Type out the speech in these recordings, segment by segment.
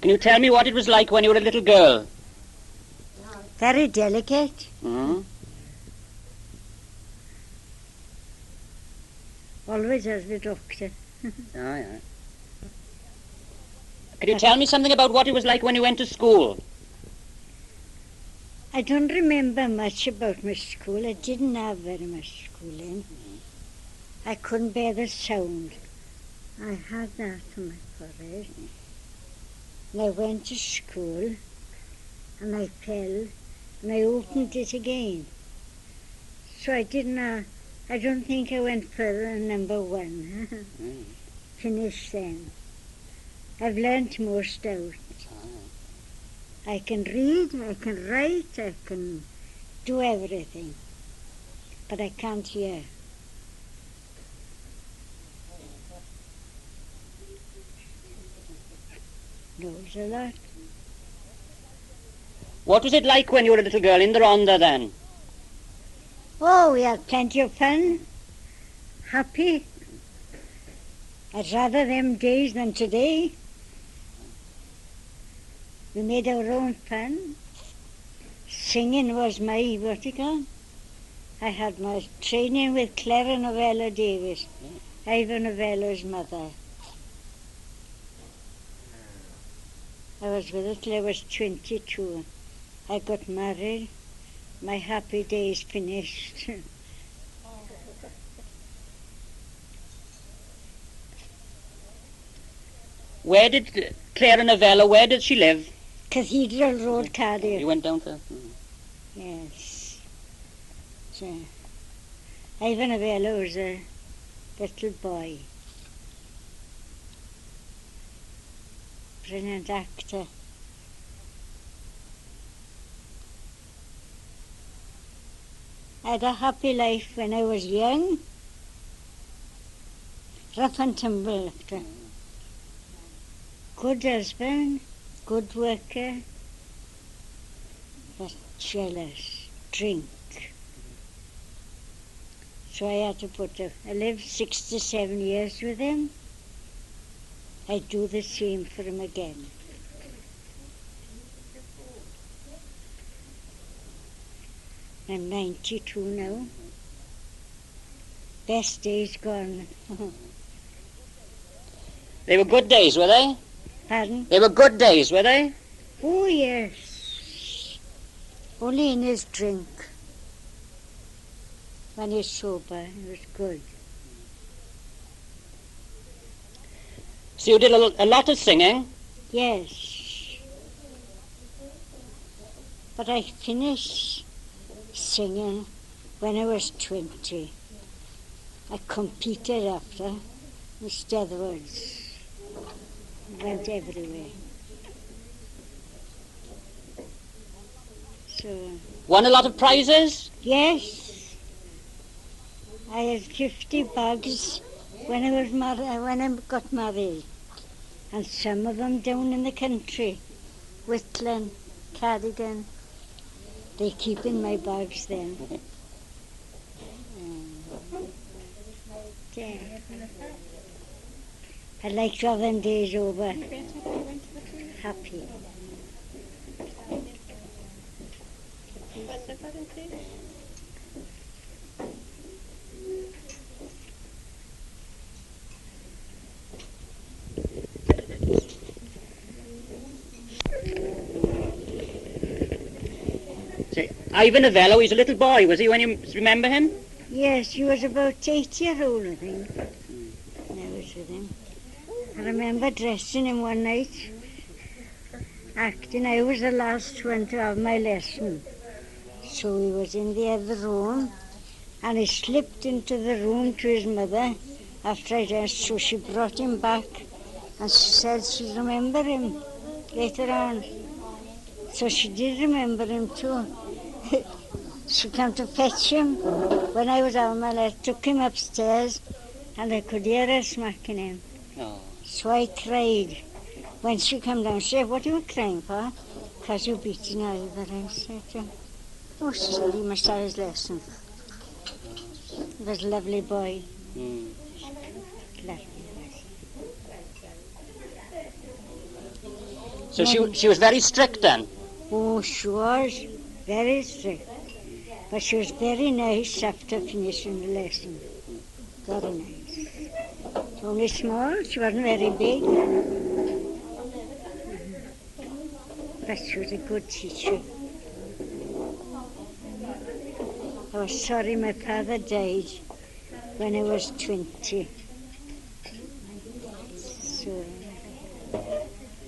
Can you tell me what it was like when you were a little girl? Very delicate. Mm-hmm. Always has the doctor. Oh, yeah. Can you tell me something about what it was like when you went to school? I don't remember much about my school. I didn't have very much schooling. I couldn't bear the sound. I had that on my forehead. And I went to school and I fell and I opened it again. So I don't think I went further than number 1. Finished then. I've learnt most out. I can read, I can write, I can do everything. But I can't hear. Knows a lot. What was it like when you were a little girl in the Rhondda then? Oh, we had plenty of fun. Happy. I'd rather them days than today. We made our own fun. Singing was my, I had my training with Clara Novella Davis, Ivor Novello's mother. I was with her till I was 22. I got married. My happy days finished. Where did Clara Novella, where did she live? Cathedral Road, Cardiff. You went down to... Yes. So, Ivor Novello was a little boy. Brilliant actor. I had a happy life when I was young. Rough and tumble after. Good husband, good worker, but jealous, drink. So I had to I lived 67 years with him. I'd do the same for him again. I'm 92 now. Best days gone. They were good days, were they? Pardon? They were good days, were they? Oh, yes. Only in his drink. When he's sober, it was good. So you did a lot of singing? Yes. But I finished singing when I was 20. I competed after Mr. Edwards. Went everywhere. So. Won a lot of prizes? Yes. I had 50 bags when I was married, when I got married, and some of them down in the country, Whitland, Cardigan. They keep in my bags then. I'd like to have them days over. Happy. Ivor Novello, he's a little boy, was he, when you remember him? Yes, he was about 8 years old, I think. I was with him. I remember dressing him one night, acting. I was the last one to have my lesson. So he was in the other room, and he slipped into the room to his mother after I danced. So she brought him back, and she said she'd remember him later on. So she did remember him too. She came to fetch him when I was out. I took him upstairs, and I could hear her smacking him. Oh. So I cried. When she came down, she said, "What are you crying for?" "Because you're beating Ivor." I said, "Oh," she said, "he must have his lesson." He was a lovely boy. Lovely boy. So she was very strict then? Oh, she was very strict. But she was very nice after finishing the lesson. Very nice. Only small, she wasn't very big. But she was a good teacher. I was sorry my father died when I was 20. So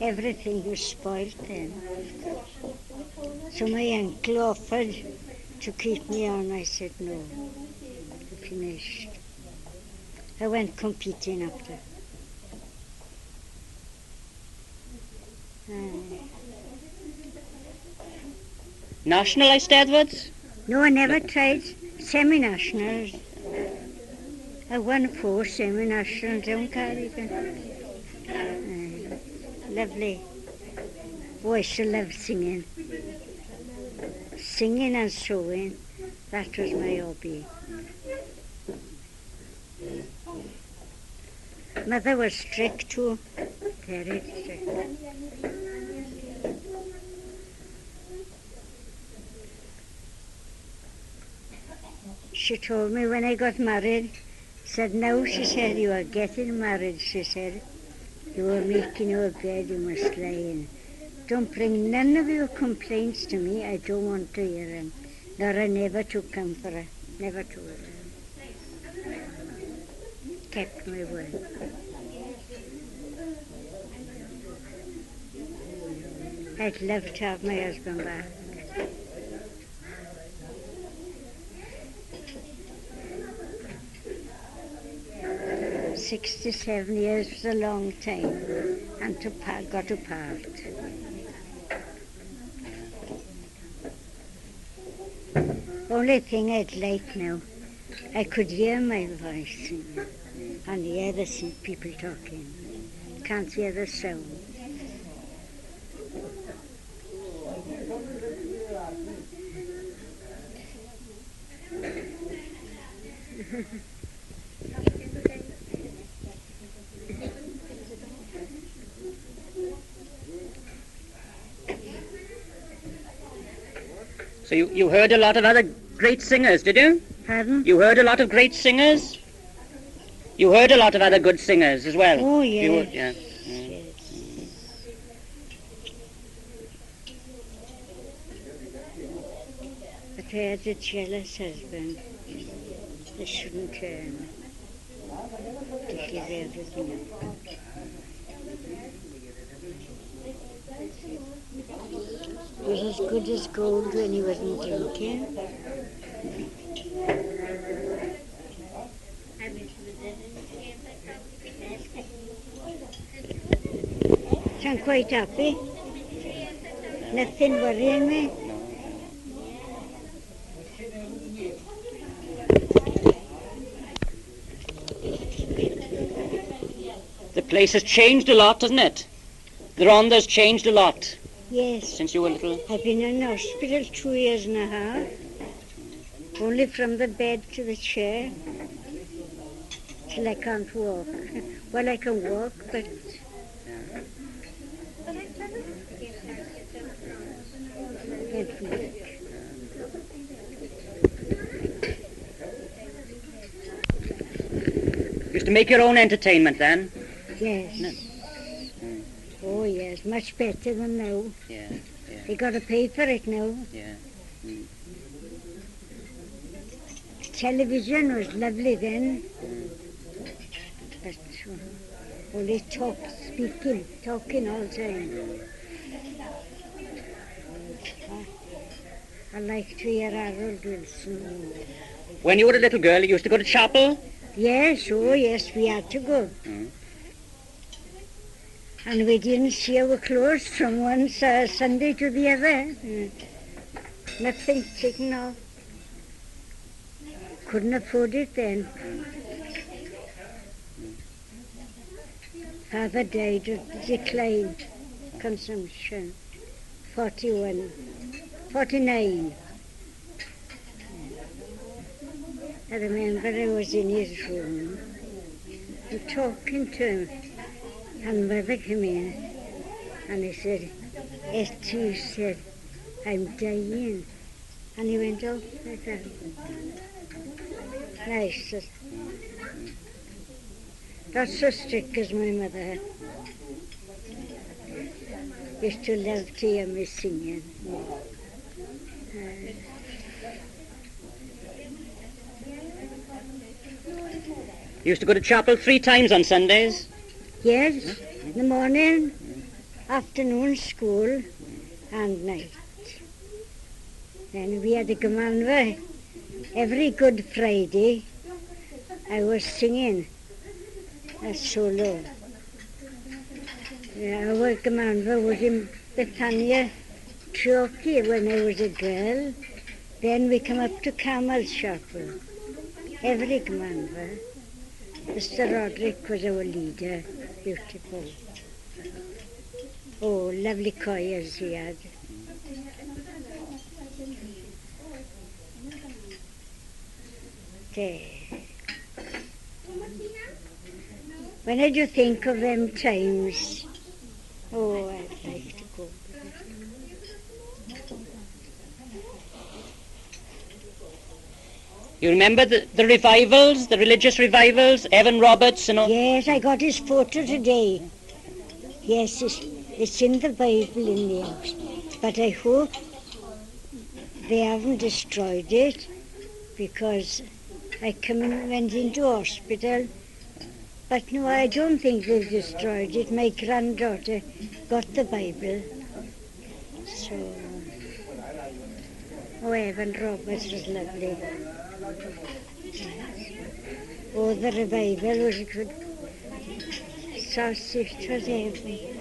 everything was spoiled then. So my uncle offered to keep me on. I said no. I finished. I went competing after. National Eisteddfods? No, I never tried semi-nationals. I won 4 semi-nationals down Cardigan. Lovely. Oh, I still love singing. Singing and sewing, that was my hobby. Mother was strict too, very strict. She told me when I got married, said, now, she said, you are getting married, she said. You are making your bed, you must lie in. Don't bring none of your complaints to me, I don't want to hear them. Nor I never took them for her, never told her. Kept my word. I'd love to have my husband back. 67 years was a long time, and got to part. Only thing I'd like now, I could hear my voice and hear the people talking. Can't hear the sound. So you heard a lot of other great singers, did you? Pardon? You heard a lot of great singers? You heard a lot of other good singers as well? Oh, yes. Yeah. Yes. But I had a jealous husband. I shouldn't to give everything up. He was as good as gold when he wasn't drinking. So I'm quite happy. Nothing worrying me. The place has changed a lot, hasn't it? The Rhondda's changed a lot. Yes. Since you were little? I've been in hospital 2 years and a half. Only from the bed to the chair. Till I can't walk. Well, I can walk, but... can't walk. You used to make your own entertainment then? Yes. No. Oh, yes, much better than now. Yeah. You got to pay for it now. Yeah. Television was lovely then. But only talking all the time. I like to hear Harold Wilson. When you were a little girl, you used to go to chapel? Yes, oh yes, we had to go. And we didn't see our clothes from one Sunday to the other. Nothing taken off. Couldn't afford it then. Father died of decline, consumption, 49. I remember I was in his room and talking to him, and Mother came in And he said, Etty, he said, I'm dying. And he went off like that. Nice. Not so strict as my mother. Used to love to hear me singing. You used to go to chapel 3 times on Sundays? Yes, in the morning, afternoon school, and night. Then we had a commandment. Every Good Friday, I was singing a solo. Our commandment was in Bethania, Turkey, when I was a girl. Then we come up to Carmel's Chapel. Every commandment. Mr. Roderick was our leader. Beautiful. Oh, lovely choirs he had. When did you think of them times? Oh, I'd like to go. You remember the revivals, the religious revivals, Evan Roberts and all? Yes, I got his photo today. Yes, it's in the Bible in the house. But I hope they haven't destroyed it, because I went into hospital. But no, I don't think they've destroyed it. My granddaughter got the Bible. So, oh, Evan Roberts was lovely. Oh, the revival was good. Sausage was heavy.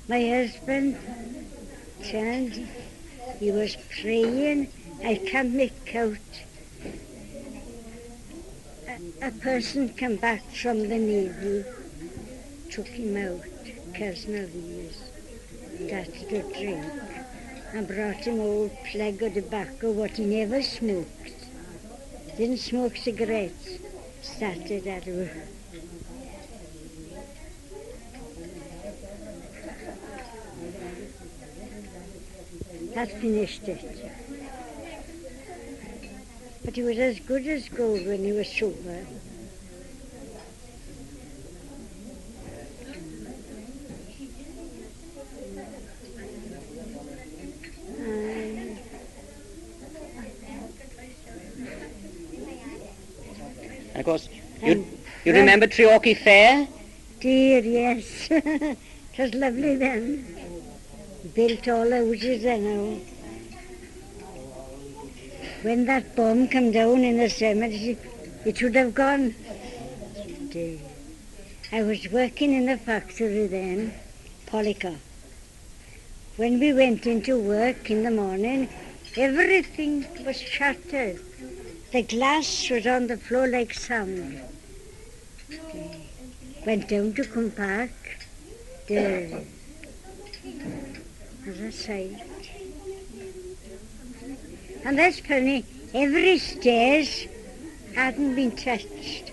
My husband turned, he was praying. I can't make out. A person came back from the Navy, took him out, cousin of his, started to drink, and brought him old plug of tobacco, what he never smoked. Didn't smoke cigarettes, started at it. That finished it. But he was as good as gold when he was sober. And of course, you remember Treorchy Fair? Dear, yes. It was lovely then. Built all houses then now. When that bomb came down in the cemetery, it would have gone. I was working in the factory then, Polycar. When we went into work in the morning, everything was shattered. The glass was on the floor like sand. Went down to come back. There was a sight. And that's funny, every stairs hadn't been touched.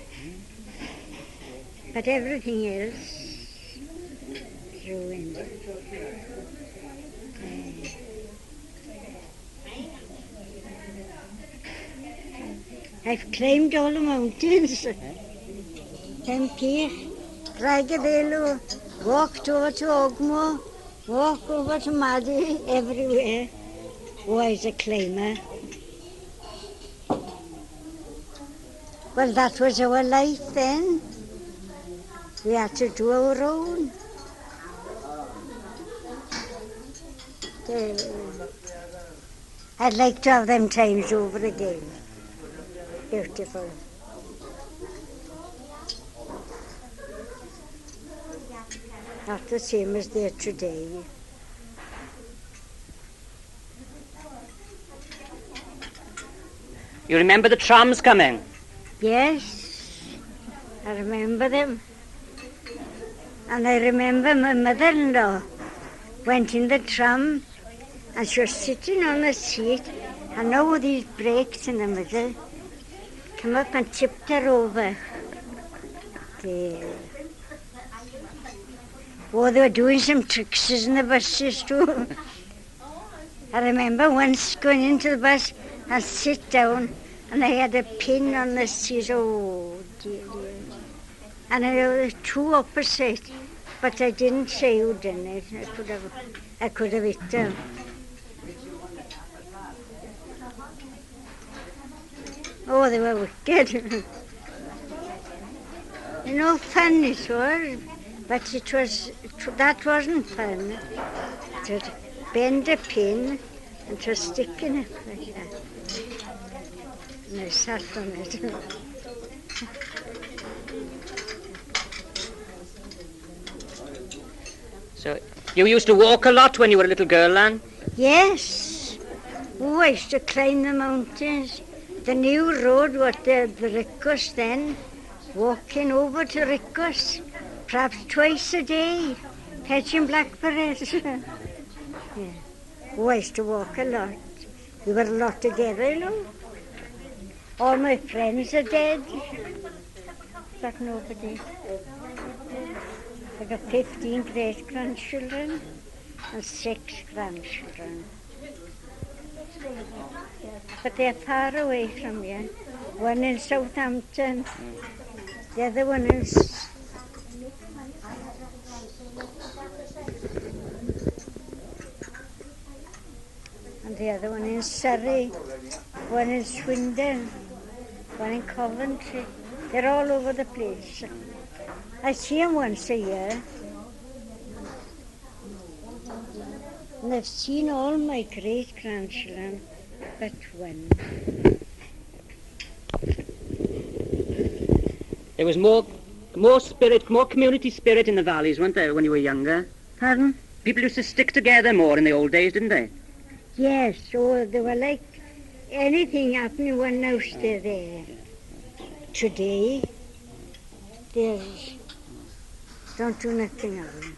But everything else ruined. I've climbed all the mountains. MP, Ragadelu, walked over to Ogmo, walked over to Maddy, everywhere. Oh, I was a climber. Well, that was our life then. We had to do our own. I'd like to have them times over again. Beautiful. Not the same as they're today. You remember the trams coming? Yes, I remember them. And I remember my mother-in-law went in the tram and she was sitting on the seat and now these brakes in the middle. come up and tipped her over. They were doing some tricks in the buses too. I remember once going into the bus and sit down and I had a pin on the seat. Oh dear, dear. And there were two opposite, but I didn't say who done it. I could have hit them. Oh, they were wicked. You know, fun it was, but that wasn't fun. To bend a pin and to stick in it like that. And I sat on it. So, you used to walk a lot when you were a little girl, Anne? Yes. Oh, I used to climb the mountains. The new road was the Rickus then. Walking over to Rickus, perhaps twice a day, catching blackberries. Yeah. Oh, I used to walk a lot. We were a lot together, you know. All my friends are dead, but nobody. I got 15 great-grandchildren and 6 grandchildren. But they're far away from here. One in Southampton, the other one is... and the other one in Surrey, one in Swindon, one in Coventry. They're all over the place. I see them once a year. And I've seen all my great-grandchildren but one. There was more community spirit in the valleys, weren't there, when you were younger? Pardon? People used to stick together more in the old days, didn't they? Yes, so they were like anything happening one house, they're there. Today, there's don't do nothing of them.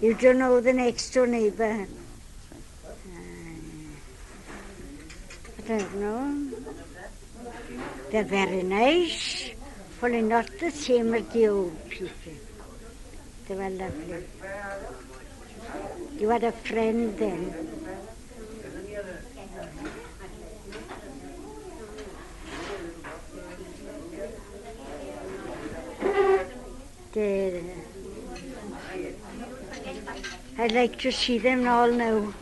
You don't know the next door neighbour. I don't know. They're very nice, only not the same as the old people. They were lovely. You had a friend then. I'd like to see them all now.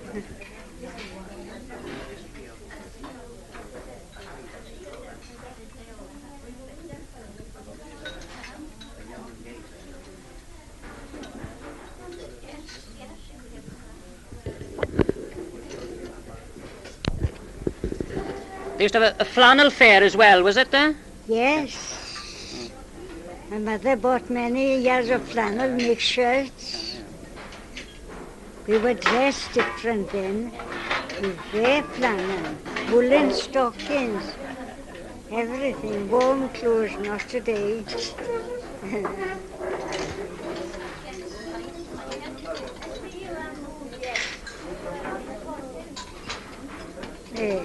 They used to have a flannel fair as well, was it there? Yes. My mother bought many years of flannel, make shirts. We were dressed different then. We wear flannel, woolen stockings, everything, warm clothes, not today. Yeah.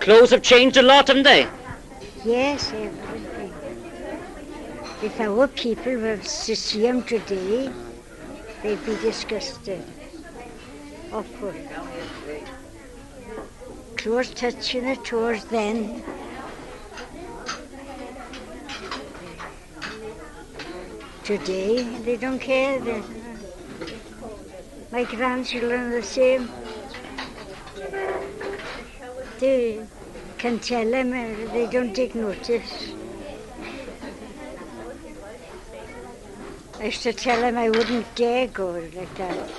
Clothes have changed a lot, haven't they? Yes, everything. If our people were to see them today, they'd be disgusted. Awful. Clothes touching the toes then. Today, they don't care. My grandchildren are the same. They can tell them they don't take notice. I used to tell them I wouldn't dare go like that.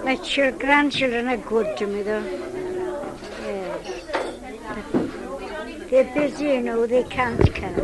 My grandchildren are good to me though. Yes. They're busy, you know, they can't come.